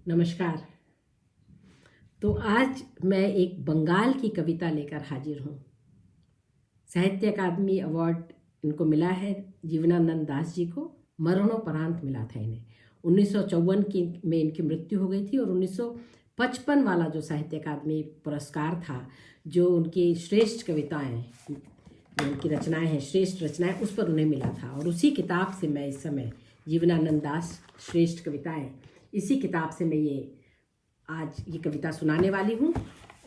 नमस्कार। तो आज मैं एक बंगाल की कविता लेकर हाजिर हूँ। साहित्य अकादमी अवार्ड इनको मिला है, जीवनानंद दास जी को मरणोपरांत मिला था इन्हें। 1954 की में इनकी मृत्यु हो गई थी और 1955 वाला जो साहित्य अकादमी पुरस्कार था, जो उनकी श्रेष्ठ कविताएं, जो उनकी रचनाएं हैं, श्रेष्ठ रचनाएं, उस पर उन्हें मिला था। और उसी किताब से मैं इस समय जीवनानंद दास श्रेष्ठ कविताएं, इसी किताब से मैं आज ये कविता सुनाने वाली हूँ।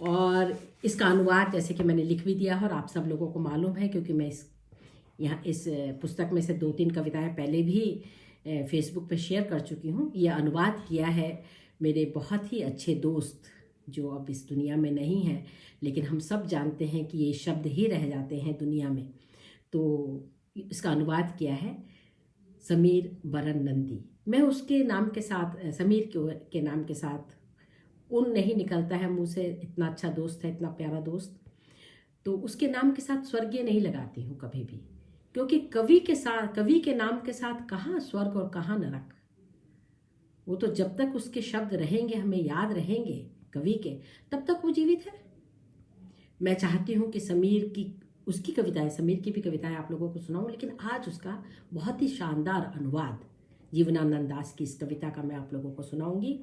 और इसका अनुवाद जैसे कि मैंने लिख भी दिया है और आप सब लोगों को मालूम है, क्योंकि मैं इस पुस्तक में से 2-3 कविताएं पहले भी फेसबुक पे शेयर कर चुकी हूँ। यह अनुवाद किया है मेरे बहुत ही अच्छे दोस्त जो अब इस दुनिया में नहीं हैं, लेकिन हम सब जानते हैं कि ये शब्द ही रह जाते हैं दुनिया में। तो इसका अनुवाद किया है समीर बरन नंदी। मैं उसके नाम के साथ, समीर के नाम के साथ उन नहीं निकलता है मुँह से, इतना अच्छा दोस्त है, इतना प्यारा दोस्त, तो उसके नाम के साथ स्वर्गीय नहीं लगाती हूँ कभी भी, क्योंकि कवि के नाम के साथ कहाँ स्वर्ग और कहाँ नरक। वो तो जब तक उसके शब्द रहेंगे, हमें याद रहेंगे कवि के, तब तक वो जीवित है। मैं चाहती हूँ कि उसकी कविताएं, समीर की भी कविताएं आप लोगों को सुनाऊं, लेकिन आज उसका बहुत ही शानदार अनुवाद जीवनानंद दास की इस कविता का मैं आप लोगों को सुनाऊंगी।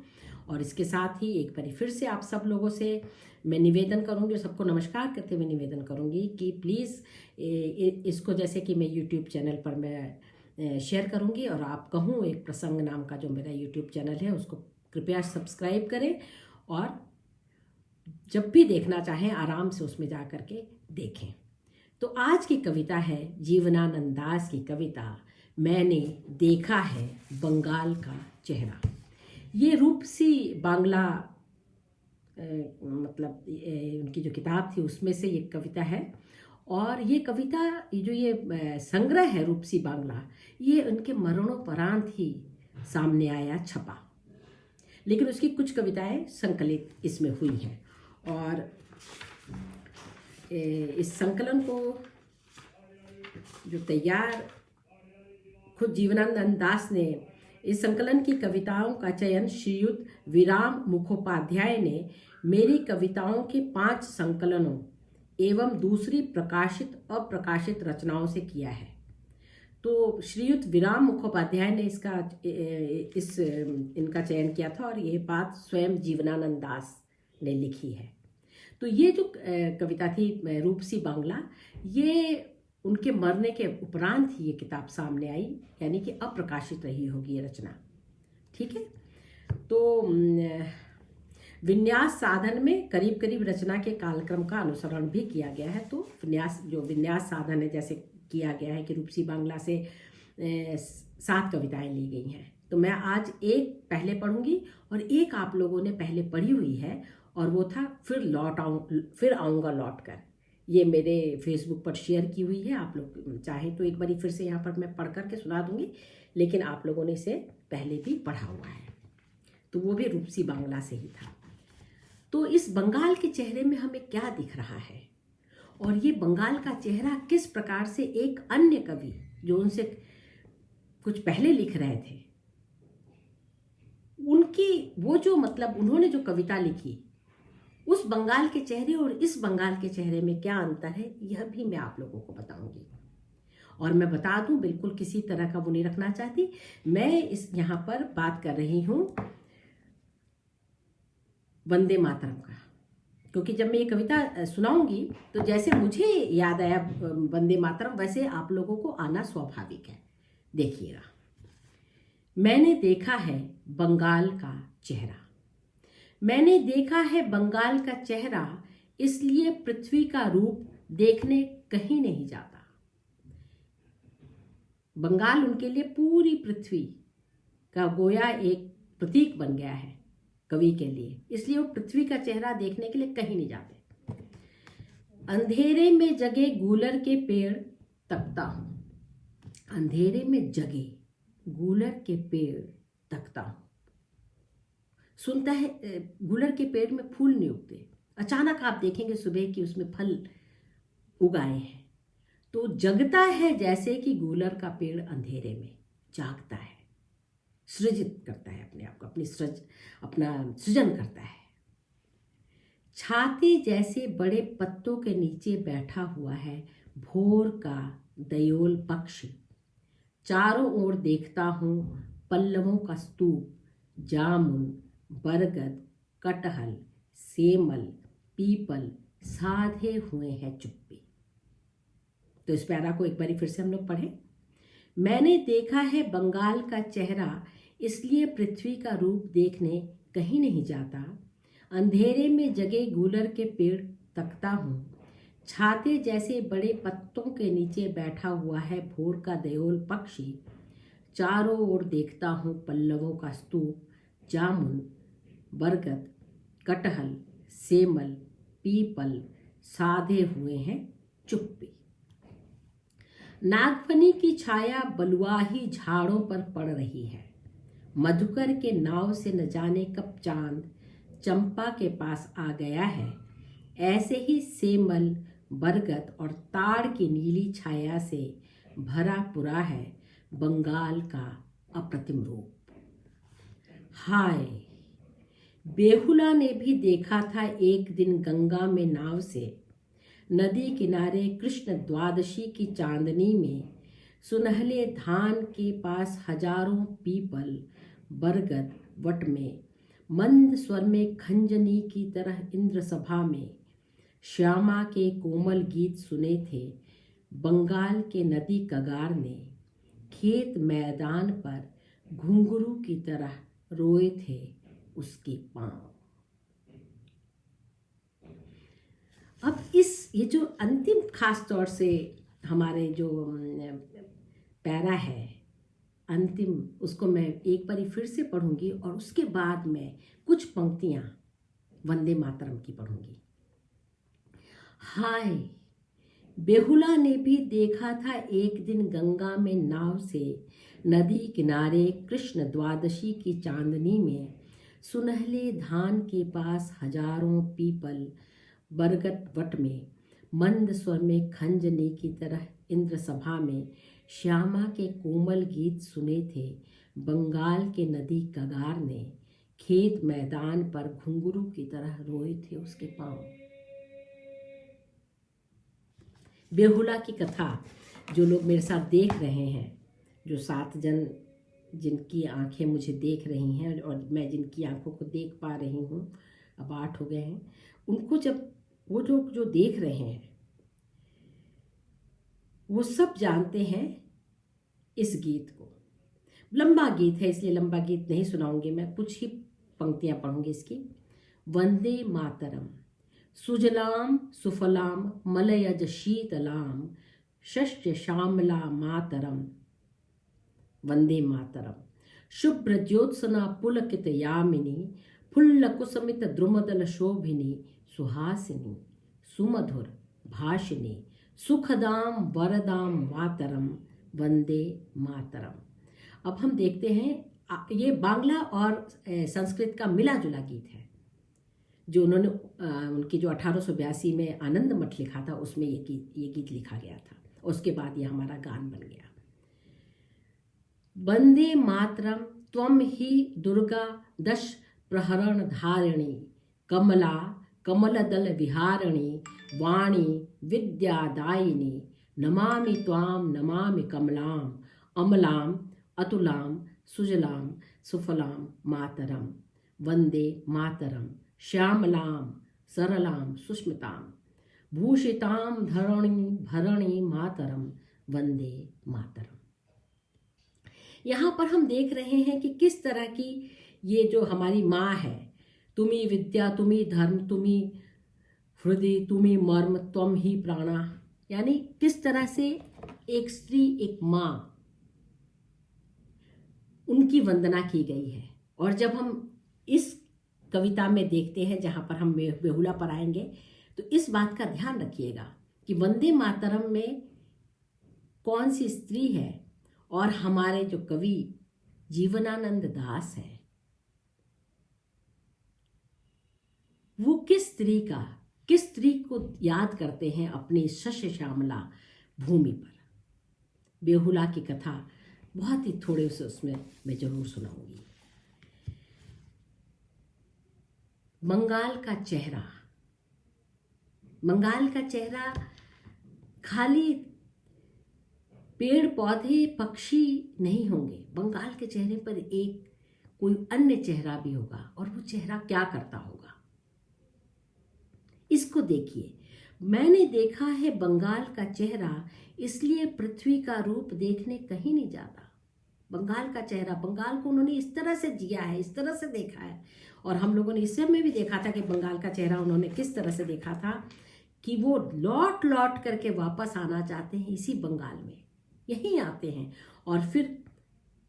और इसके साथ ही एक बार फिर से आप सब लोगों से मैं निवेदन करूंगी, सबको नमस्कार करते हुए निवेदन करूंगी कि प्लीज़ इसको, जैसे कि मैं यूट्यूब चैनल पर मैं शेयर करूंगी, और आप कहूँ एक प्रसंग नाम का जो मेरा यूट्यूब चैनल है उसको कृपया सब्सक्राइब करें, और जब भी देखना चाहें आराम से उसमें जा कर के देखें। तो आज की कविता है जीवनानंद दास की कविता, मैंने देखा है बंगाल का चेहरा। ये रूपसी बांग्ला उनकी जो किताब थी उसमें से ये कविता है। और ये कविता, ये संग्रह है रूपसी बांग्ला, ये उनके मरणोपरांत ही सामने आया, छपा, लेकिन उसकी कुछ कविताएं संकलित इसमें हुई हैं। और इस संकलन को जो तैयार खुद जीवनानंद दास ने, इस संकलन की कविताओं का चयन श्रीयुत विराम मुखोपाध्याय ने मेरी कविताओं के 5 संकलनों एवं दूसरी प्रकाशित अप्रकाशित रचनाओं से किया है। तो श्रीयुत विराम मुखोपाध्याय ने इनका चयन किया था, और ये बात स्वयं जीवनानंद दास ने लिखी है। तो ये जो कविता थी रूपसी बांग्ला, ये उनके मरने के उपरांत ही ये किताब सामने आई, यानी कि अप्रकाशित रही होगी ये रचना। ठीक है। तो विन्यास साधन में करीब करीब रचना के कालक्रम का अनुसरण भी किया गया है। तो विन्यास साधन है, जैसे किया गया है कि रूपसी बांग्ला से 7 कविताएं ली गई हैं। तो मैं आज एक पहले पढ़ूंगी और एक आप लोगों ने पहले पढ़ी हुई है, और वो था फिर आऊँगा लौट कर। ये मेरे फेसबुक पर शेयर की हुई है, आप लोग चाहें तो एक बारी फिर से यहाँ पर मैं पढ़ कर के सुना दूंगी, लेकिन आप लोगों ने इसे पहले भी पढ़ा हुआ है। तो वो भी रूपसी बांग्ला से ही था। तो इस बंगाल के चेहरे में हमें क्या दिख रहा है, और ये बंगाल का चेहरा किस प्रकार से एक अन्य कवि जो उनसे कुछ पहले लिख रहे थे, उनकी वो जो उन्होंने जो कविता लिखी, उस बंगाल के चेहरे और इस बंगाल के चेहरे में क्या अंतर है, यह भी मैं आप लोगों को बताऊंगी। और मैं बता दूं, बिल्कुल किसी तरह का वो नहीं रखना चाहती। मैं यहाँ पर बात कर रही हूँ वंदे मातरम का, क्योंकि जब मैं ये कविता सुनाऊंगी तो जैसे मुझे याद आया वंदे मातरम, वैसे आप लोगों को आना स्वाभाविक है। देखिएगा। मैंने देखा है बंगाल का चेहरा, मैंने देखा है बंगाल का चेहरा, इसलिए पृथ्वी का रूप देखने कहीं नहीं जाता। बंगाल उनके लिए पूरी पृथ्वी का गोया एक प्रतीक बन गया है कवि के लिए, इसलिए वो पृथ्वी का चेहरा देखने के लिए कहीं नहीं जाते। अंधेरे में जगे गूलर के पेड़ तकता हूं, अंधेरे में जगे गूलर के पेड़ तकता हूं। सुनता है गूलर के पेड़ में फूल नहीं उगते, अचानक आप देखेंगे सुबह कि उसमें फल उगाए हैं, तो जगता है जैसे कि गूलर का पेड़ अंधेरे में जागता है। सृजित करता है अपने आप को, अपना सृजन करता है। छाते जैसे बड़े पत्तों के नीचे बैठा हुआ है भोर का दयोल पक्षी। चारों ओर देखता हूँ पल्लवों का स्तूप, जामुन, बरगद, कटहल, सेमल, पीपल साधे हुए हैं चुप्पी। तो इस प्यारा को एक बार फिर से हम लोग पढ़ें। मैंने देखा है बंगाल का चेहरा, इसलिए पृथ्वी का रूप देखने कहीं नहीं जाता। अंधेरे में जगे गूलर के पेड़ तकता हूँ। छाते जैसे बड़े पत्तों के नीचे बैठा हुआ है भोर का दयोल पक्षी। चारों ओर देखता हूँ पल्लवों का स्तूप, जामुन, बरगद, कटहल, सेमल, पीपल साधे हुए हैं चुप्पी। नागफनी की छाया बलुआही झाड़ों पर पड़ रही है। मधुकर के नाव से न जाने कब चांद चंपा के पास आ गया है। ऐसे ही सेमल, बरगद और ताड़ की नीली छाया से भरा पूरा है बंगाल का अप्रतिम रूप। हाय, बेहुला ने भी देखा था एक दिन गंगा में नाव से, नदी किनारे कृष्ण द्वादशी की चांदनी में। सुनहले धान के पास हजारों पीपल, बरगद वट में, मंद स्वर में खंजनी की तरह इंद्र सभा में। श्यामा के कोमल गीत सुने थे बंगाल के नदी कगार ने। खेत मैदान पर घुंघरू की तरह रोए थे उसके पांव। अब ये जो अंतिम खास तौर से हमारे जो पैरा है अंतिम, उसको मैं एक बार फिर से पढ़ूंगी और उसके बाद मैं कुछ पंक्तियां वंदे मातरम की पढ़ूंगी। हाय, बेहुला ने भी देखा था एक दिन गंगा में नाव से, नदी किनारे कृष्ण द्वादशी की चांदनी में। सुनहले धान के पास हजारों पीपल, बरगद वट में, मंद स्वर में खंजनी की तरह इंद्र सभा में। श्यामा के कोमल गीत सुने थे बंगाल के नदी कगार ने। खेत मैदान पर घुंघरू की तरह रोए थे उसके पांव। बेहुला की कथा जो लोग मेरे साथ देख रहे हैं, जो 7 जन जिनकी आंखें मुझे देख रही हैं और मैं जिनकी आंखों को देख पा रही हूँ, अब 8 हो गए हैं, उनको जब वो जो देख रहे हैं वो सब जानते हैं इस गीत को। लंबा गीत है इसलिए लंबा गीत नहीं सुनाऊंगी मैं, कुछ ही पंक्तियां पढ़ूंगी इसकी। वंदे मातरम सुजलाम सुफलाम मलयज शीतलाम शस्य श्यामला मातरम। वंदे मातरम। शुभ्र ज्योत्सना पुलकित यामिनी, फुल्ल कुसमित द्रुमदल शोभिनी, सुहासिनी सुमधुर भाषिनी, सुखदाम वरदाम मातरम। वंदे मातरम। अब हम देखते हैं, ये बांग्ला और संस्कृत का मिला जुला गीत है जो उन्होंने उनकी जो 1882 में आनंद मठ लिखा था उसमें ये गीत लिखा गया था। उसके बाद ये हमारा गान बन गया। वंदे मातरम त्वम ही दुर्गा दश प्रहरण धारिणी, कमला कमलदल विहारिणी, वाणी विद्यादायिनी। नमामि त्वाम नमामि कमलाम, अमलाम अतुलाम सुजलाम सुफलाम मातरम। वंदे मातरम। श्यामलाम सरलाम सुष्मिताम, भूषिताम धरणी भरणी मातरम। वंदे मातरम। यहाँ पर हम देख रहे हैं कि किस तरह की ये जो हमारी माँ है, तुम्ही विद्या तुम्ही धर्म तुम्ही हृदय तुम्ही मर्म त्वम ही प्राणा, यानी किस तरह से एक स्त्री, एक माँ, उनकी वंदना की गई है। और जब हम इस कविता में देखते हैं जहाँ पर हम बेहुला पर आएंगे तो इस बात का ध्यान रखिएगा कि वंदे मातरम में कौन सी स्त्री है और हमारे जो कवि जीवनानंद दास हैं वो किस स्त्री को याद करते हैं अपनी शस्य श्यामला भूमि पर। बेहुला की कथा बहुत ही थोड़े से उसमें मैं ज़रूर सुनाऊंगी। बंगाल का चेहरा। बंगाल का चेहरा खाली पेड़ पौधे पक्षी नहीं होंगे, बंगाल के चेहरे पर एक कोई अन्य चेहरा भी होगा, और वो चेहरा क्या करता होगा इसको देखिए। मैंने देखा है बंगाल का चेहरा, इसलिए पृथ्वी का रूप देखने कहीं नहीं जाता। बंगाल का चेहरा, बंगाल को उन्होंने इस तरह से जिया है, इस तरह से देखा है। और हम लोगों ने इस समय भी देखा था कि बंगाल का चेहरा उन्होंने किस तरह से देखा था कि वो लौट लौट करके वापस आना चाहते हैं इसी बंगाल में, यहीं आते हैं। और फिर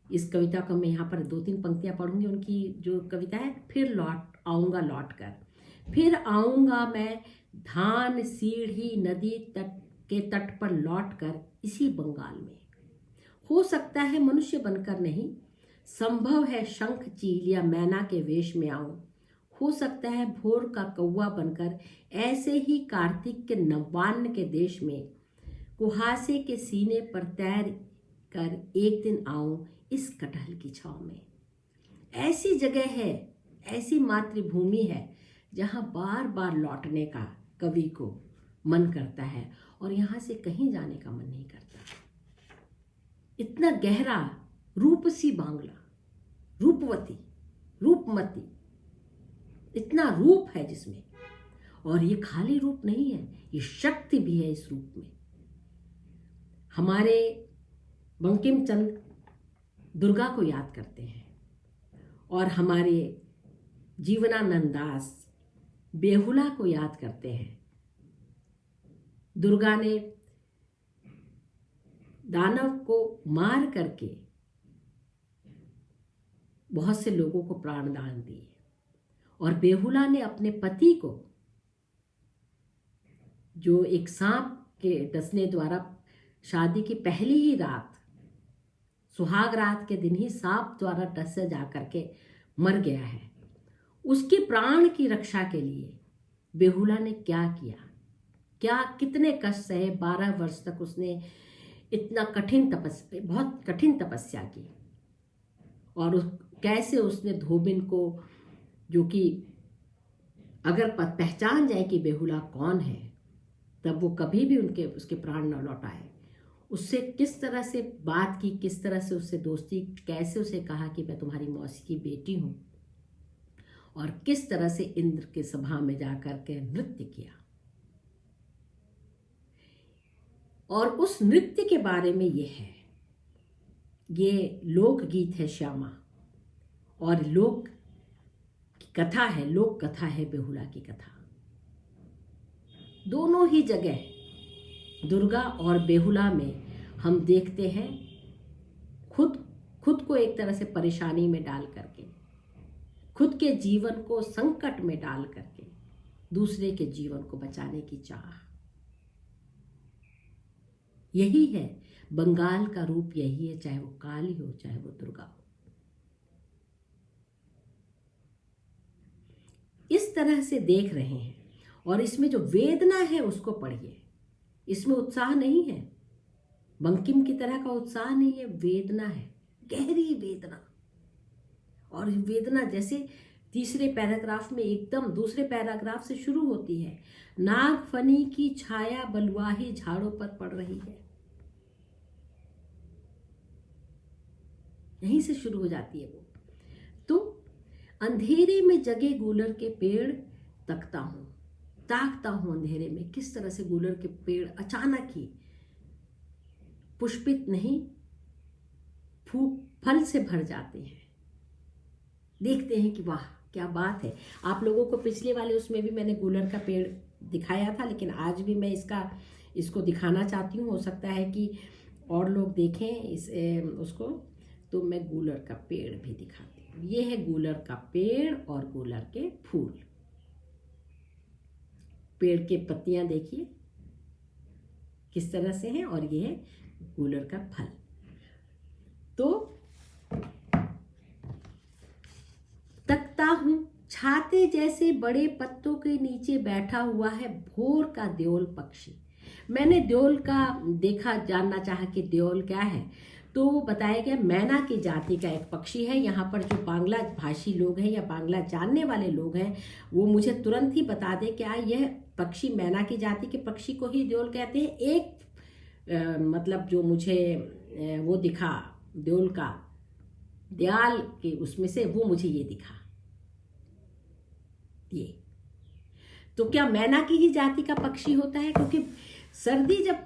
इस कविता को मैं यहाँ पर 2-3 पंक्तियाँ पढ़ूंगी उनकी जो कविता है। फिर लौट आऊँगा लौट कर, फिर आऊँगा मैं धान सीढ़ी नदी तट के तट पर लौट कर इसी बंगाल में। हो सकता है मनुष्य बनकर नहीं, संभव है शंख चील या मैना के वेश में आऊं। हो सकता है भोर का कौवा बनकर ऐसे ही कार्तिक के नवान्न के देश में कुहासे के सीने पर तैर कर एक दिन आऊं इस कटहल की छांव में। ऐसी जगह है, ऐसी मातृभूमि है जहां बार बार लौटने का कवि को मन करता है और यहाँ से कहीं जाने का मन नहीं करता। इतना गहरा रूपसी बांग्ला, रूपवती, रूपमती, इतना रूप है जिसमें, और ये खाली रूप नहीं है, ये शक्ति भी है इस रूप में। हमारे बंकिम चंद्र दुर्गा को याद करते हैं और हमारे जीवनानंद दास बेहुला को याद करते हैं। दुर्गा ने दानव को मार करके बहुत से लोगों को प्राणदान दिए, और बेहुला ने अपने पति को, जो एक सांप के डसने द्वारा शादी की पहली ही रात, सुहाग रात के दिन ही सांप द्वारा डस जा करके मर गया है, उसके प्राण की रक्षा के लिए बेहुला ने क्या किया, क्या कितने कष्ट सहे। 12 वर्ष तक उसने इतना बहुत कठिन तपस्या की, और कैसे उसने धोबिन को, जो कि अगर पहचान जाए कि बेहुला कौन है तब वो कभी भी उसके प्राण न लौटाए, उससे किस तरह से बात की, किस तरह से उससे दोस्ती, कैसे उसे कहा कि मैं तुम्हारी मौसी की बेटी हूँ, और किस तरह से इंद्र के सभा में जाकर के नृत्य किया। और उस नृत्य के बारे में ये लोकगीत है श्यामा, और लोक कथा है, लोक कथा है बेहुला की कथा। दोनों ही जगह दुर्गा और बेहुला में हम देखते हैं खुद को एक तरह से परेशानी में डाल करके, खुद के जीवन को संकट में डाल करके दूसरे के जीवन को बचाने की चाह। यही है बंगाल का रूप, यही है, चाहे वो काली हो चाहे वो दुर्गा हो। इस तरह से देख रहे हैं, और इसमें जो वेदना है उसको पढ़िए। इसमें उत्साह नहीं है, बंकिम की तरह का उत्साह नहीं है, वेदना है, गहरी वेदना। और वेदना जैसे तीसरे पैराग्राफ में एकदम दूसरे पैराग्राफ से शुरू होती है, नागफनी की छाया बलुआही झाड़ों पर पड़ रही है, यहीं से शुरू हो जाती है वो। तो अंधेरे में जगे गूलर के पेड़ ताकता हूं अंधेरे में, किस तरह से गूलर के पेड़ अचानक ही पुष्पित नहीं फल से भर जाते हैं। देखते हैं कि वाह क्या बात है। आप लोगों को पिछले वाले उसमें भी मैंने गूलर का पेड़ दिखाया था, लेकिन आज भी मैं इसको दिखाना चाहती हूँ। हो सकता है कि और लोग देखें उसको, तो मैं गूलर का पेड़ भी दिखाती हूँ। ये है गूलर का पेड़ और गूलर के फूल। पेड़ के पत्तियां देखिए किस तरह से हैं, और ये है गूलर का फल। तो तकता हूं छाते जैसे बड़े पत्तों के नीचे बैठा हुआ है भोर का देओल पक्षी। मैंने देओल का देखा, जानना चाहा कि देओल क्या है, तो बताया गया मैना की जाति का एक पक्षी है। यहाँ पर जो बांग्ला भाषी लोग हैं या बांग्ला जानने वाले लोग हैं वो मुझे तुरंत ही बता दें क्या यह पक्षी मैना की जाति के पक्षी को ही देओल कहते हैं। एक मतलब जो मुझे वो दिखा देओल का दयाल के उसमें से वो मुझे ये दिखा, ये तो क्या मैना की ही जाति का पक्षी होता है? क्योंकि सर्दी जब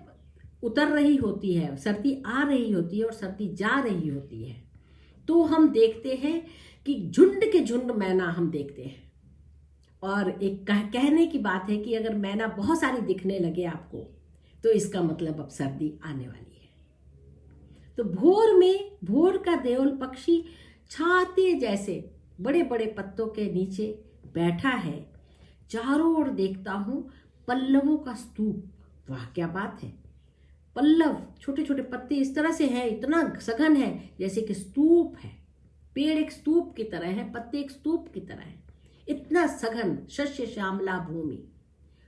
उतर रही होती है, सर्दी आ रही होती है और सर्दी जा रही होती है, तो हम देखते हैं कि झुंड के झुंड मैना हम देखते हैं। और एक कहने की बात है कि अगर मैना बहुत सारी दिखने लगे आपको तो इसका मतलब अब सर्दी आने वाली है। तो भोर में भोर का देओल पक्षी छाते जैसे बड़े बड़े पत्तों के नीचे बैठा है। चारों ओर देखता हूं पल्लवों का स्तूप। वाह क्या बात है! पल्लव छोटे छोटे पत्ते इस तरह से हैं, इतना सघन है जैसे कि स्तूप है। पेड़ एक स्तूप की तरह है, पत्ते एक स्तूप की तरह है। इतना सघन शस्य श्यामला भूमि।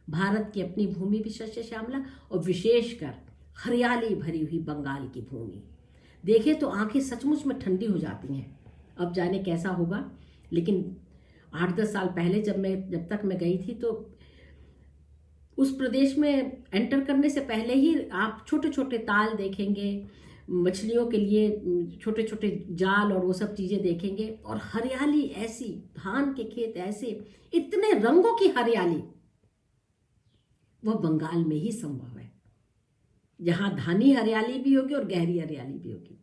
भारत की अपनी भूमि भी शस्य श्यामला और विशेषकर हरियाली भरी हुई बंगाल की भूमि देखे तो आंखें सचमुच में ठंडी हो जाती हैं। अब जाने कैसा होगा, लेकिन 8-10 साल पहले जब तक मैं गई थी तो उस प्रदेश में एंटर करने से पहले ही आप छोटे छोटे ताल देखेंगे, मछलियों के लिए छोटे छोटे जाल और वो सब चीज़ें देखेंगे। और हरियाली ऐसी, धान के खेत ऐसे, इतने रंगों की हरियाली वह बंगाल में ही संभव है, जहाँ धानी हरियाली भी होगी और गहरी हरियाली भी होगी।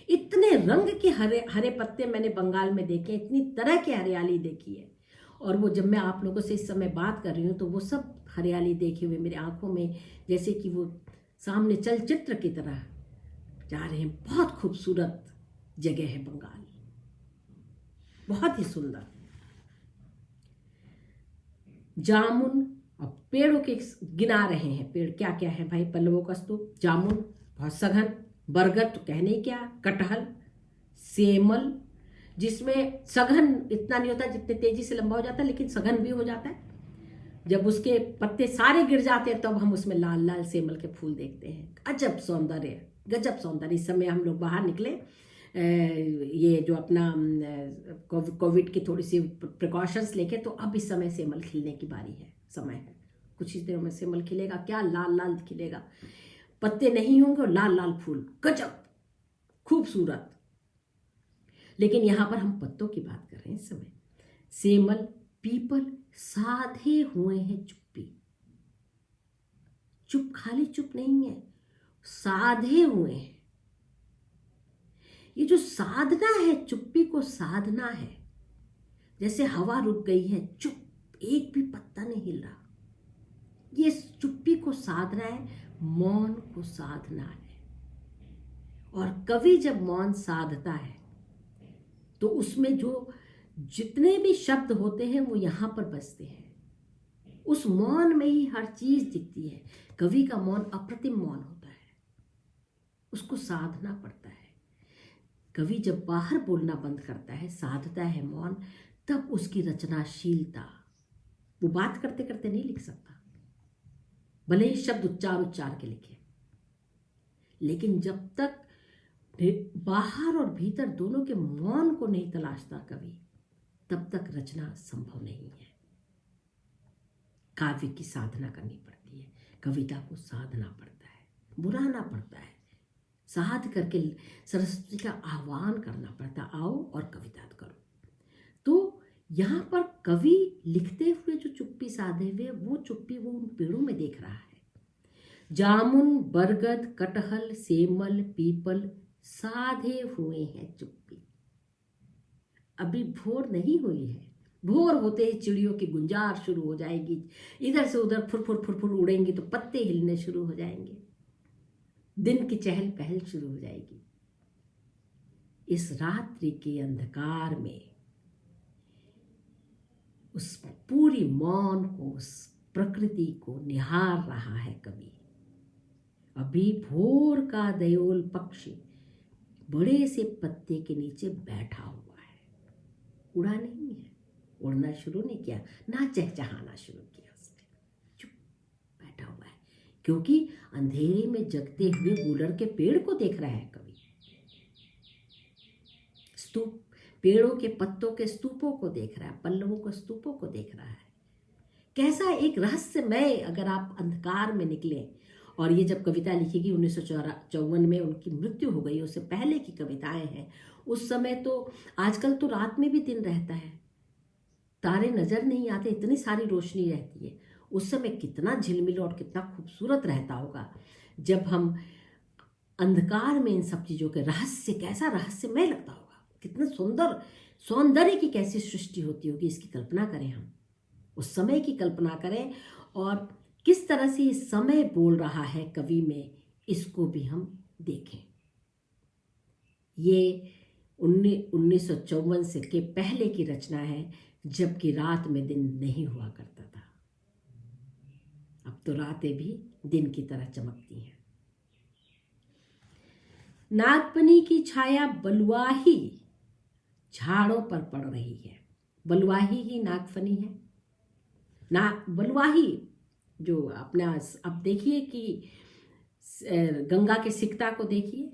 इतने रंग के हरे हरे पत्ते मैंने बंगाल में देखे, इतनी तरह की हरियाली देखी है। और वो जब मैं आप लोगों से इस समय बात कर रही हूँ तो वो सब हरियाली देखे हुए मेरे आंखों में जैसे कि वो सामने चलचित्र की तरह जा रहे हैं। बहुत खूबसूरत जगह है बंगाल, बहुत ही सुंदर। जामुन, अब पेड़ों के गिना रहे हैं पेड़ क्या क्या है भाई। पल्लवों का स्तूप, जामुन बहुत सघन, बरगद तो कहने ही क्या, कटहल, सेमल जिसमें सघन इतना नहीं होता जितने तेजी से लंबा हो जाता है, लेकिन सघन भी हो जाता है। जब उसके पत्ते सारे गिर जाते हैं तब हम उसमें लाल लाल सेमल के फूल देखते हैं। अजब सौंदर्य, गजब सौंदर्य। इस समय हम लोग बाहर निकले, ये जो अपना कोविड की थोड़ी सी प्रिकॉशंस लेके, तो अब इस समय सेमल खिलने की बारी है, समय है। कुछ ही देर में सेमल खिलेगा, क्या लाल लाल खिलेगा, पत्ते नहीं होंगे और लाल लाल फूल, गजब खूबसूरत। लेकिन यहाँ पर हम पत्तों की बात कर रहे हैं इस समय। सेमल, पीपल साधे हुए हैं चुप्पी। चुप खाली चुप नहीं है, साधे हुए हैं। ये जो साधना है, चुप्पी को साधना है। जैसे हवा रुक गई है, चुप, एक भी पत्ता नहीं हिल रहा। ये चुप्पी को साधना है, मौन को साधना है। और कवि जब मौन साधता है तो उसमें जो जितने भी शब्द होते हैं वो यहाँ पर बसते हैं। उस मौन में ही हर चीज दिखती है। कवि का मौन अप्रतिम मौन होता है, उसको साधना पड़ता है। कवि जब बाहर बोलना बंद करता है, साधता है मौन, तब उसकी रचनाशीलता, वो बात करते करते नहीं लिख सकता, भले ही शब्द उच्चार के लिखे, लेकिन जब तक बाहर और भीतर दोनों के मौन को नहीं तलाशता कवि, तब तक रचना संभव नहीं है। काव्य की साधना करनी पड़ती है, कविता को साधना पड़ता है, बुलाना पड़ता है, साध करके सरस्वती का आह्वान करना पड़ता, आओ और कविता करो। तो यहाँ पर कवि लिखते हुए जो चुप्पी साधे हुए, वो चुप्पी वो उन पेड़ों में देख रहा है। जामुन, बरगद, कटहल, सेमल, पीपल साधे हुए हैं चुप्पी। अभी भोर नहीं हुई है, भोर होते ही चिड़ियों की गुंजार शुरू हो जाएगी, इधर से उधर फुरफुर फुरफुर उड़ेंगी तो पत्ते हिलने शुरू हो जाएंगे, दिन की चहल पहल शुरू हो जाएगी। इस रात्रि के अंधकार में उस पूरी मौन को, उस प्रकृति को निहार रहा है कवि। अभी भोर का दयोल पक्षी बड़े से पत्ते के नीचे बैठा हुआ है, उड़ा नहीं है, उड़ना शुरू नहीं किया, ना चहचहाना शुरू किया उसने, चुप बैठा हुआ है। क्योंकि अंधेरे में जगते हुए गूलर के पेड़ को देख रहा है कवि। स्तूप, पेड़ों के पत्तों के स्तूपों को देख रहा है, पल्लवों के स्तूपों को देख रहा है। कैसा एक रहस्यमय, अगर आप अंधकार में निकले। और ये जब कविता लिखी गई 1954 में, उनकी मृत्यु हो गई, उससे पहले की कविताएं हैं। उस समय तो, आजकल तो रात में भी दिन रहता है, तारे नजर नहीं आते, इतनी सारी रोशनी रहती है। उस समय कितना झिलमिल और कितना खूबसूरत रहता होगा जब हम अंधकार में इन सब चीज़ों के रहस्य, कैसा रहस्यमय लगता होगा, कितना सुंदर, सौंदर्य की कैसी सृष्टि होती होगी, इसकी कल्पना करें हम, उस समय की कल्पना करें। और किस तरह से ये समय बोल रहा है कवि में, इसको भी हम देखें। ये 1954 से के पहले की रचना है, जबकि रात में दिन नहीं हुआ करता था। अब तो रातें भी दिन की तरह चमकती हैं। नागपनी की छाया बलुआही झाड़ों पर पड़ रही है। बलुआही ही नागफनी है ना। बलुआही जो अपना, अब देखिए कि गंगा के सिकता को देखिए,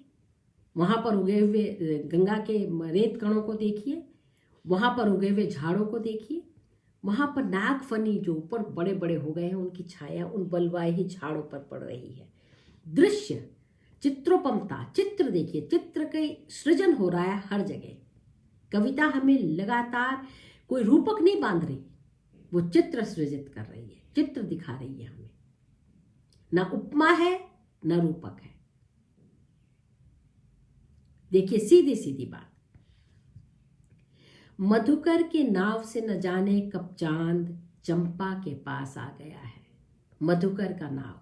वहाँ पर उगे हुए गंगा के रेत कणों को देखिए, वहाँ पर उगे हुए झाड़ों को देखिए, वहाँ पर नागफनी जो ऊपर बड़े बड़े हो गए हैं, उनकी छाया उन बलुआही झाड़ों पर पड़ रही है। दृश्य, चित्रोपमता, चित्र देखिए, चित्र के सृजन हो रहा है हर जगह। कविता हमें लगातार कोई रूपक नहीं बांध रही, वो चित्र सृजित कर रही है, चित्र दिखा रही है हमें। ना उपमा है ना रूपक है। देखिए सीधी सीधी बात, मधुकर के नाव से न जाने कब चांद चंपा के पास आ गया है। मधुकर का नाव,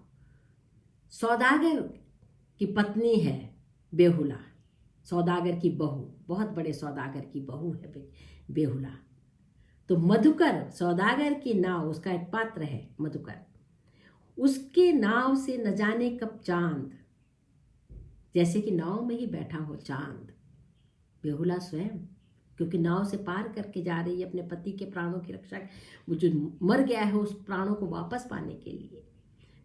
सौदागर की पत्नी है बेहुला, सौदागर की बहू, बहुत बड़े सौदागर की बहू है बेहुला। तो मधुकर, सौदागर की नाव, उसका एक पात्र है मधुकर, उसके नाव से न जाने कब चांद, जैसे कि नाव में ही बैठा हो चांद, बेहुला स्वयं, क्योंकि नाव से पार करके जा रही है अपने पति के प्राणों की रक्षा, वो जो मर गया है उस प्राणों को वापस पाने के लिए।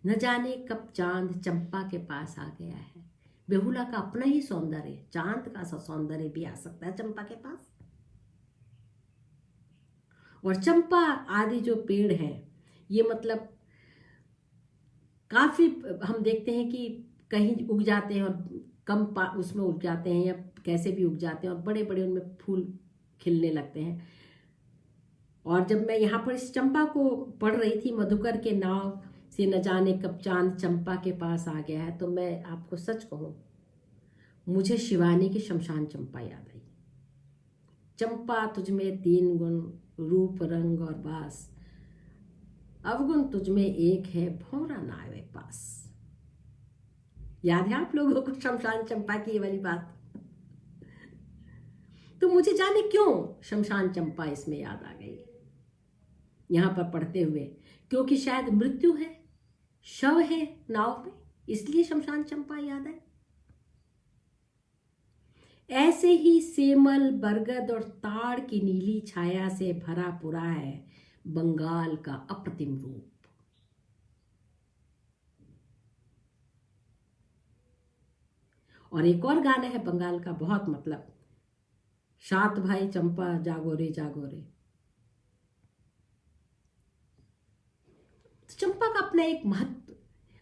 न जाने कब चांद चंपा के पास आ गया है। बेहुला का अपना ही सौंदर्य, चांद का सौंदर्य भी आ सकता है चंपा के पास। और चंपा आदि जो पेड़ हैं, ये मतलब काफी हम देखते हैं कि कहीं उग जाते हैं और कम उसमें उग जाते हैं, या कैसे भी उग जाते हैं, और बड़े बड़े उनमें फूल खिलने लगते हैं। और जब मैं यहाँ पर इस चंपा को पढ़ रही थी, मधुकर के नाव से न जाने कब चांद चंपा के पास आ गया है, तो मैं आपको सच कहूँ, मुझे शिवानी की शमशान चंपा याद आई। चंपा तुझमें 3 गुण, रूप रंग और बास, अवगुण तुझमें एक है, भौरा नावे पास। याद है आप लोगों को शमशान चंपा की ये वाली बात? तो मुझे जाने क्यों शमशान चंपा इसमें याद आ गई यहां पर पढ़ते हुए, क्योंकि शायद मृत्यु है, शव है नाव में, इसलिए शमशान चंपा याद है। ऐसे ही सेमल, बरगद और ताड़ की नीली छाया से भरा पूरा है बंगाल का अप्रतिम रूप। और एक और गाना है बंगाल का, बहुत मतलब, सात भाई चंपा जागो रे जागो रे। चंपा का अपना एक महत्व,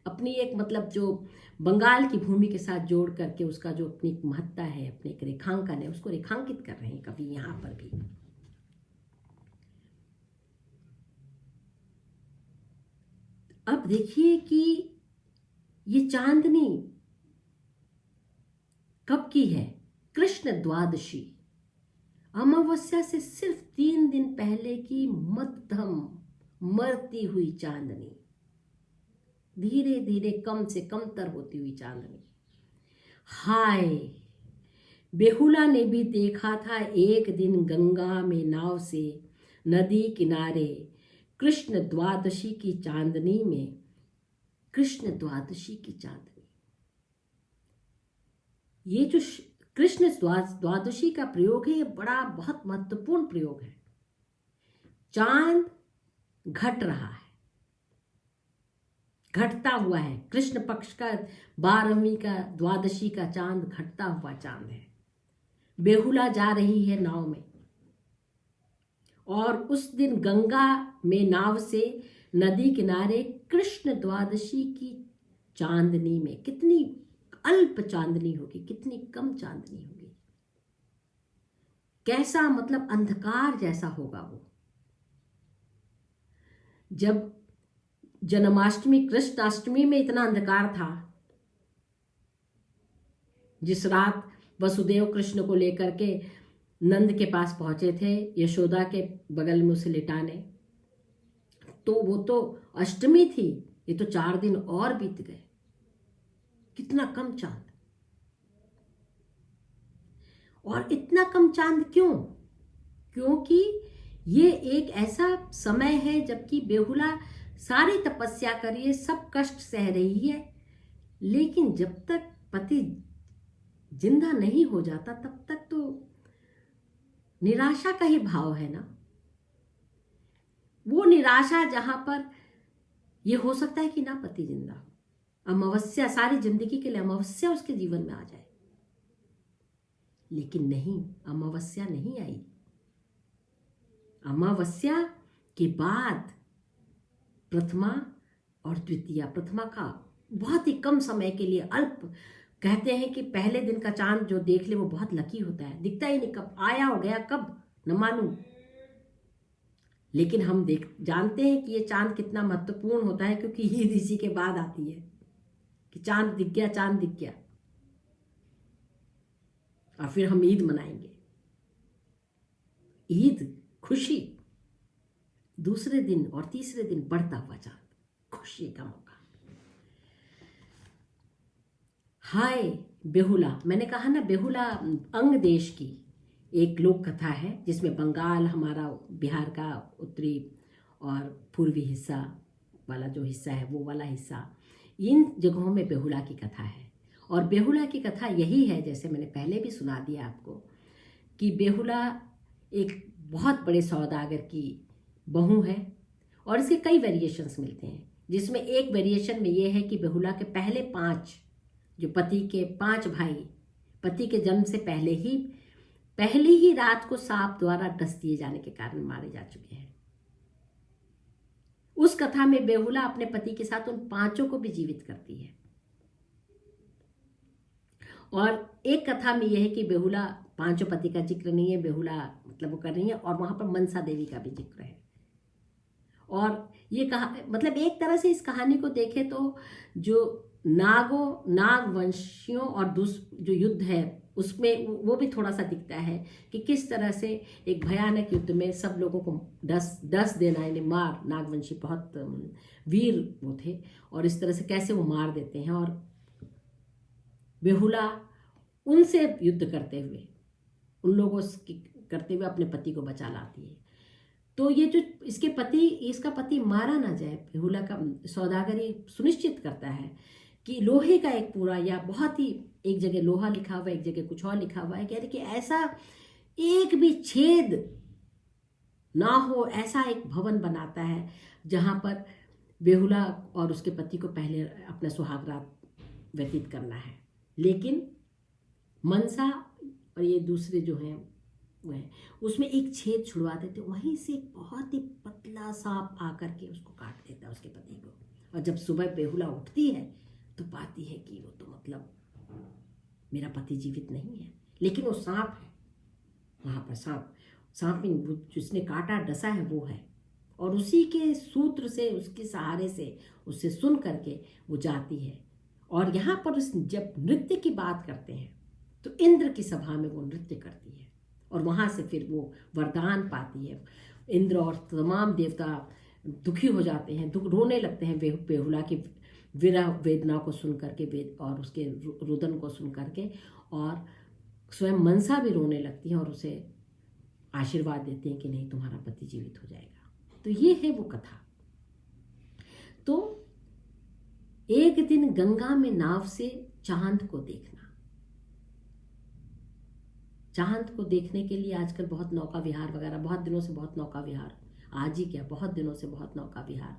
अपनी एक मतलब जो बंगाल की भूमि के साथ जोड़ करके उसका जो अपनी एक महत्ता है, अपने एक रेखांकन है, उसको रेखांकित कर रहे हैं कवि यहां पर भी। अब देखिए कि ये चांदनी कब की है? कृष्ण द्वादशी, अमावस्या से सिर्फ 3 दिन पहले की मध्यम मरती हुई चांदनी, धीरे धीरे कम से कमतर होती हुई चांदनी। हाय, बेहुला ने भी देखा था एक दिन गंगा में नाव से नदी किनारे, कृष्ण द्वादशी की चांदनी में, कृष्ण द्वादशी की चांदनी। ये जो कृष्ण द्वादशी का प्रयोग है, ये बड़ा बहुत महत्वपूर्ण प्रयोग है। चांद घट रहा है, घटता हुआ है, कृष्ण पक्ष का 12वीं का द्वादशी का चांद घटता हुआ चांद है। बेहुला जा रही है नाव में, और उस दिन गंगा में नाव से नदी किनारे कृष्ण द्वादशी की चांदनी में, कितनी अल्प चांदनी होगी, कितनी कम चांदनी होगी, कैसा मतलब अंधकार जैसा होगा वो। जब जन्माष्टमी कृष्णाष्टमी में इतना अंधकार था, जिस रात वसुदेव कृष्ण को लेकर के नंद के पास पहुंचे थे यशोदा के बगल में उसे लिटाने, तो वो तो अष्टमी थी, ये तो 4 दिन और बीत गए, कितना कम चांद। और इतना कम चांद क्यों? क्योंकि ये एक ऐसा समय है जबकि बेहुला सारी तपस्या करिए, सब कष्ट सह रही है, लेकिन जब तक पति जिंदा नहीं हो जाता तब तक तो निराशा का ही भाव है ना। वो निराशा जहां पर ये हो सकता है कि ना पति जिंदा हो, अमावस्या सारी जिंदगी के लिए अमावस्या उसके जीवन में आ जाए, लेकिन नहीं, अमावस्या नहीं आई। अमावस्या के बाद प्रथमा और द्वितीया, प्रथमा का बहुत ही कम समय के लिए अल्प, कहते हैं कि पहले दिन का चांद जो देख ले वो बहुत लकी होता है, दिखता ही नहीं, कब आया और गया कब न मालूम। लेकिन हम जानते हैं कि ये चांद कितना महत्वपूर्ण होता है, क्योंकि ईद इसी के बाद आती है कि चांद दिख गया, चांद दिख गया, और फिर हम ईद मनाएंगे। ईद खुशी, दूसरे दिन और तीसरे दिन बढ़ता हुआ चांद, खुशी का मौका। हाय बेहुला, मैंने कहा ना, बेहुला अंग देश की एक लोक कथा है, जिसमें बंगाल, हमारा बिहार का उत्तरी और पूर्वी हिस्सा वाला जो हिस्सा है, वो वाला हिस्सा, इन जगहों में बेहुला की कथा है। और बेहुला की कथा यही है, जैसे मैंने पहले भी सुना दिया आपको, कि बेहुला एक बहुत बड़े सौदागर की बहू है, और इसके कई वेरिएशंस मिलते हैं, जिसमें एक वेरिएशन में ये है कि बेहुला के पहले 5 जो पति के 5 भाई पति के जन्म से पहली ही रात को सांप द्वारा डस दिए जाने के कारण मारे जा चुके हैं। उस कथा में बेहुला अपने पति के साथ उन 5 को भी जीवित करती है। और एक कथा में यह है कि बेहुला 5 पति का जिक्र नहीं है, बेहुला मतलब वो कर रही है, और वहां पर मनसा देवी का भी जिक्र है। और ये कहा, मतलब एक तरह से इस कहानी को देखे तो जो नागवंशियों और जो युद्ध है उसमें वो भी थोड़ा सा दिखता है कि किस तरह से एक भयानक युद्ध में सब लोगों को डस देना, यानी मार, नागवंशी बहुत वीर वो थे, और इस तरह से कैसे वो मार देते हैं, और बेहुला उनसे युद्ध करते हुए, उन लोगों करते हुए अपने पति को बचा लाती है। तो ये जो इसका पति मारा ना जाए, बेहुला का सौदागर ये सुनिश्चित करता है कि लोहे का एक पूरा, या बहुत ही, एक जगह लोहा लिखा हुआ है, एक जगह कुछ और लिखा हुआ है, कह रहे कि ऐसा एक भी छेद ना हो, ऐसा एक भवन बनाता है जहां पर बेहुला और उसके पति को पहले अपना सुहाग रात व्यतीत करना है। लेकिन मनसा और ये दूसरे जो हैं वह, उसमें एक छेद छुड़वा देते, वहीं से एक बहुत ही पतला सांप आकर के उसको काट देता है, उसके पति को। और जब सुबह बेहुला उठती है तो पाती है कि वो तो मतलब मेरा पति जीवित नहीं है, लेकिन वो सांप है वहां पर, सांप जिसने काटा डसा है वो है, और उसी के सूत्र से, उसके सहारे से, उससे सुन करके वो जाती है। और यहाँ पर जब नृत्य की बात करते हैं तो इंद्र की सभा में वो नृत्य करती है, और वहां से फिर वो वरदान पाती है। इंद्र और तमाम देवता दुखी हो जाते हैं, रोने लगते हैं बेहुला की विरह वेदना को सुन करके, और उसके रुदन को सुन करके, और स्वयं मनसा भी रोने लगती है और उसे आशीर्वाद देते हैं कि नहीं, तुम्हारा पति जीवित हो जाएगा। तो ये है वो कथा। तो एक दिन गंगा में नाव से चांद को देखना, चांद को देखने के लिए आजकल बहुत नौका विहार वगैरह, बहुत दिनों से बहुत नौका विहार, आज ही क्या, बहुत दिनों से बहुत नौका विहार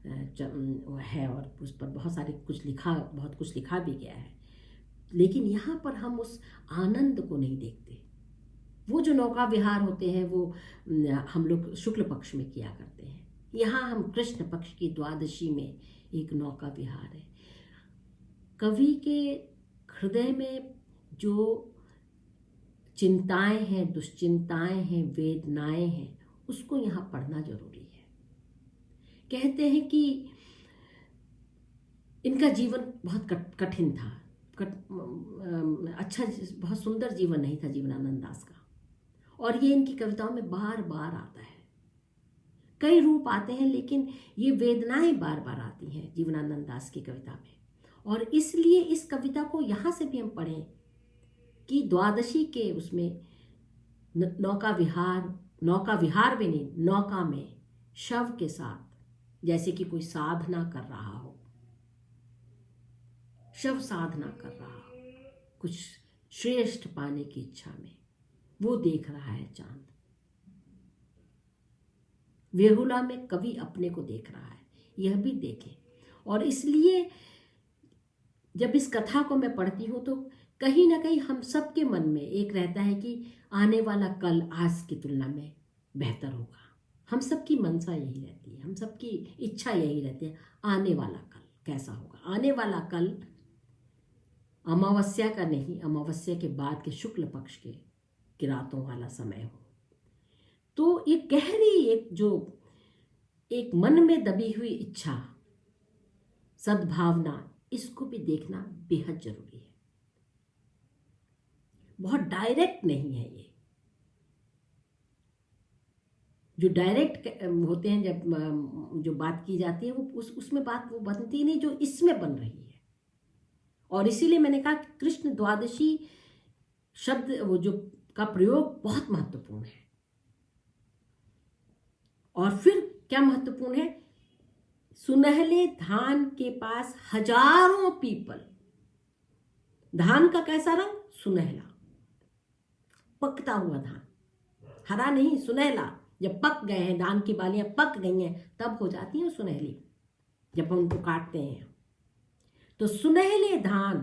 है, और उस पर बहुत कुछ लिखा भी गया है। लेकिन यहाँ पर हम उस आनंद को नहीं देखते, वो जो नौका विहार होते हैं वो हम लोग शुक्ल पक्ष में किया करते हैं। यहाँ हम कृष्ण पक्ष की द्वादशी में एक नौका विहार है। कवि के हृदय में जो चिंताएं हैं, दुश्चिंताएं हैं, वेदनाएं हैं, उसको यहाँ पढ़ना जरूरी है। कहते हैं कि इनका जीवन बहुत कठिन था, अच्छा, बहुत सुंदर जीवन नहीं था जीवनानंद दास का, और ये इनकी कविताओं में बार बार आता है। कई रूप आते हैं लेकिन ये वेदनाएं बार बार आती हैं जीवनानंद दास की कविता में, और इसलिए इस कविता को यहाँ से भी हम पढ़ें कि द्वादशी के उसमें नौका विहार भी नहीं, नौका में शव के साथ, जैसे कि कोई साधना कर रहा हो, शव साधना कर रहा हो, कुछ श्रेष्ठ पाने की इच्छा में, वो देख रहा है चांद। बेहुला में कवि अपने को देख रहा है, यह भी देखें। और इसलिए जब इस कथा को मैं पढ़ती हूँ तो कहीं ना कहीं हम सबके मन में एक रहता है कि आने वाला कल आज की तुलना में बेहतर होगा। हम सबकी मनसा यही रहती है, हम सबकी इच्छा यही रहती है, आने वाला कल कैसा होगा। आने वाला कल अमावस्या का नहीं, अमावस्या के बाद के शुक्ल पक्ष के किरातों वाला समय हो। तो ये गहरी एक मन में दबी हुई इच्छा, सद्भावना, इसको भी देखना बेहद जरूरी है। बहुत डायरेक्ट नहीं है ये। जो डायरेक्ट होते हैं, जब जो बात की जाती है वो उसमें बात वो बनती नहीं जो इसमें बन रही है। और इसीलिए मैंने कहा कि कृष्ण द्वादशी शब्द वो जो का प्रयोग बहुत महत्वपूर्ण है। और फिर क्या महत्वपूर्ण है, सुनहले धान के पास हजारों पीपल। धान का कैसा रंग, सुनहला, पकता हुआ धान, हरा नहीं, सुनहला। जब पक गए हैं, धान की बालियां पक गई हैं, तब हो जाती हैं सुनहली, जब हम उनको काटते हैं। तो सुनहले धान,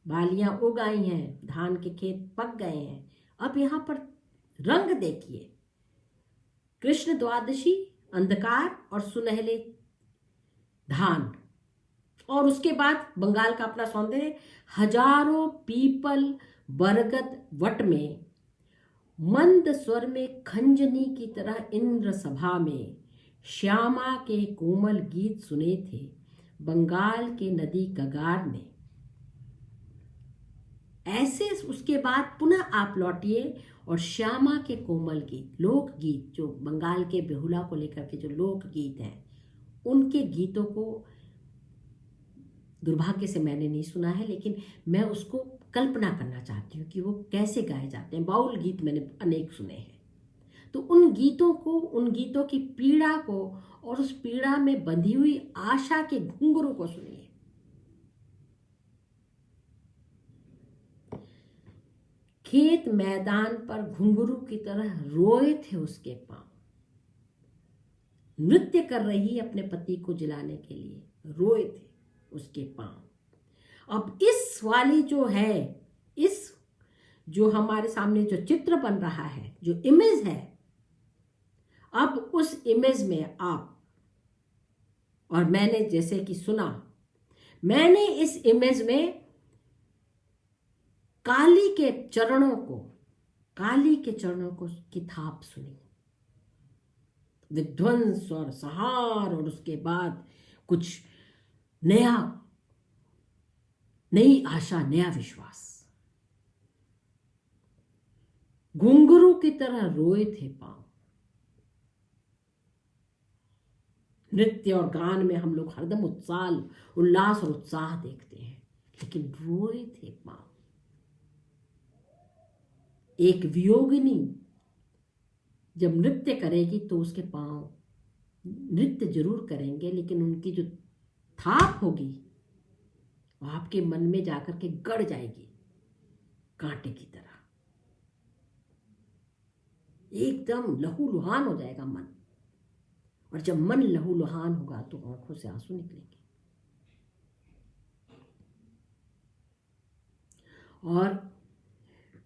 बालियां उग आई हैं, धान के खेत पक गए हैं। अब यहां पर रंग देखिए, कृष्ण द्वादशी, अंधकार और सुनहले धान, और उसके बाद बंगाल का अपना सौंदर्य, हजारों पीपल बरगद वट में, मंद स्वर में खंजनी की तरह इंद्र सभा में, श्यामा के कोमल गीत सुने थे बंगाल के नदी कगार ने। ऐसे उसके बाद पुनः आप लौटिए और श्यामा के कोमल गीत, लोकगीत, जो बंगाल के बेहुला को लेकर के जो लोकगीत हैं, उनके गीतों को दुर्भाग्य से मैंने नहीं सुना है, लेकिन मैं उसको कल्पना करना चाहती हूँ कि वो कैसे गाए जाते हैं। बाउल गीत मैंने अनेक सुने हैं। तो उन गीतों को, उन गीतों की पीड़ा को और उस पीड़ा में बंधी हुई आशा के घुंघरू को सुनिए। खेत मैदान पर घुंघरू की तरह रोए थे उसके पांव, नृत्य कर रही अपने पति को जिलाने के लिए रोए थे उसके पांव। अब इस वाली जो है, इस जो हमारे सामने जो चित्र बन रहा है, जो इमेज है, अब उस इमेज में आप और मैंने जैसे कि सुना, मैंने इस इमेज में काली के चरणों को की थाप सुनी, विध्वंस और सहार, और उसके बाद कुछ नया, नई आशा, नया विश्वास। घुंघरू की तरह रोए थे पांव। नृत्य और गान में हम लोग हरदम उल्लास और उत्साह देखते हैं, लेकिन रोए थे पांव। एक वियोगिनी जब नृत्य करेगी तो उसके पांव नृत्य जरूर करेंगे, लेकिन उनकी जो थाप होगी वो आपके मन में जाकर के गड़ जाएगी कांटे की तरह। एकदम लहूलुहान हो जाएगा मन, और जब मन लहूलुहान होगा तो आंखों से आंसू निकलेंगे। और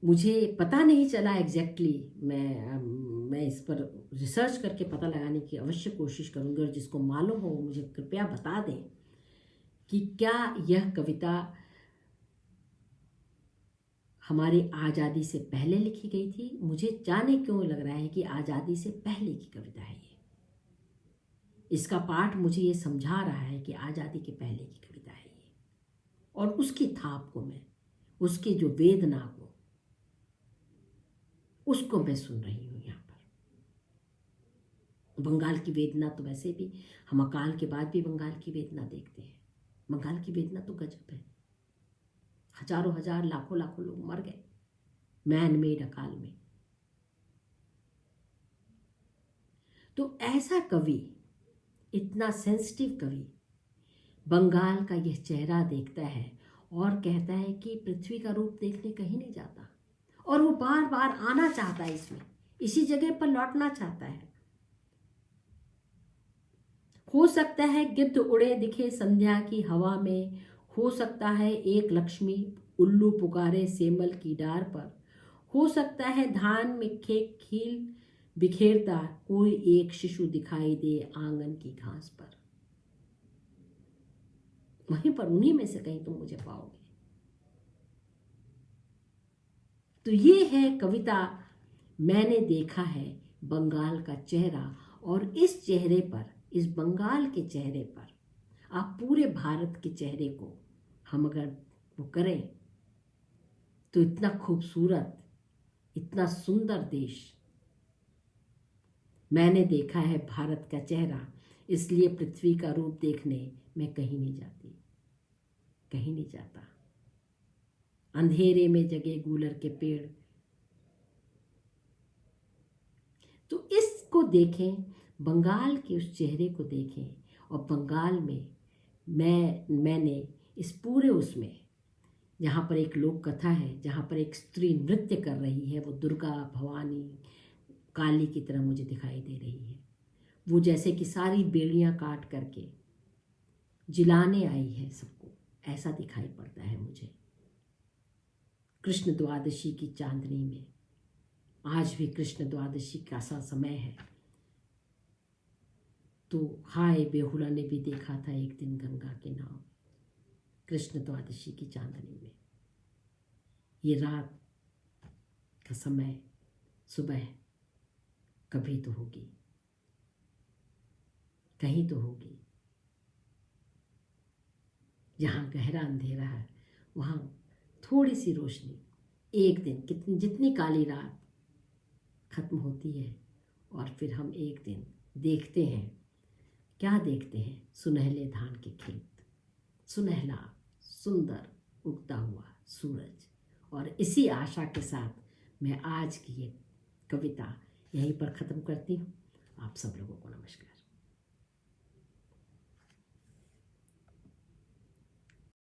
मुझे पता नहीं चला एग्जैक्टली। मैं इस पर रिसर्च करके पता लगाने की अवश्य कोशिश करूँगी, और जिसको मालूम हो मुझे कृपया बता दें कि क्या यह कविता हमारी आज़ादी से पहले लिखी गई थी। मुझे जाने क्यों लग रहा है कि आज़ादी से पहले की कविता है ये। इसका पाठ मुझे ये समझा रहा है कि आज़ादी के पहले की कविता है ये, और उसकी थाप को मैं, उसकी जो वेदना को, उसको मैं सुन रही हूँ यहाँ पर। बंगाल की वेदना तो वैसे भी हम अकाल के बाद भी बंगाल की वेदना देखते हैं। बंगाल की वेदना तो गजब है। हजारों हजार लाखों लाखों लोग मर गए मैन मेड अकाल में। तो ऐसा कवि, इतना सेंसिटिव कवि, बंगाल का यह चेहरा देखता है और कहता है कि पृथ्वी का रूप देखने कहीं नहीं जाता, और वो बार बार आना चाहता है, इसमें इसी जगह पर लौटना चाहता है। हो सकता है गिद्ध उड़े दिखे संध्या की हवा में, हो सकता है एक लक्ष्मी उल्लू पुकारे सेमल की डार पर, हो सकता है धान में खील बिखेरता कोई एक शिशु दिखाई दे आंगन की घास पर। वहीं पर उन्हीं में से कहीं तुम मुझे पाओगे। तो ये है कविता मैंने देखा है बंगाल का चेहरा, और इस चेहरे पर, इस बंगाल के चेहरे पर आप पूरे भारत के चेहरे को हम अगर वो करें तो इतना खूबसूरत, इतना सुंदर देश। मैंने देखा है भारत का चेहरा, इसलिए पृथ्वी का रूप देखने मैं कहीं नहीं जाती, कहीं नहीं जाता। अंधेरे में जगे गूलर के पेड़। तो इसको देखें, बंगाल के उस चेहरे को देखें, और बंगाल में मैंने इस पूरे उसमें, जहाँ पर एक लोक कथा है, जहाँ पर एक स्त्री नृत्य कर रही है, वो दुर्गा भवानी काली की तरह मुझे दिखाई दे रही है। वो जैसे कि सारी बेड़ियाँ काट करके जिलाने आई है सबको, ऐसा दिखाई पड़ता है मुझे। कृष्ण द्वादशी की चांदनी में, आज भी कृष्ण द्वादशी का सा समय है, तो हाय बेहुला ने भी देखा था एक दिन गंगा के नाव। कृष्ण द्वादशी की चांदनी में, ये रात का समय, सुबह कभी तो होगी, कहीं तो होगी। जहाँ गहरा अंधेरा है वहाँ थोड़ी सी रोशनी, एक दिन कितनी, जितनी काली रात खत्म होती है, और फिर हम एक दिन देखते हैं, क्या देखते हैं? सुनहले धान के खेत, सुनहला सुंदर उगता हुआ सूरज। और इसी आशा के साथ मैं आज की ये कविता यहीं पर ख़त्म करती हूँ। आप सब लोगों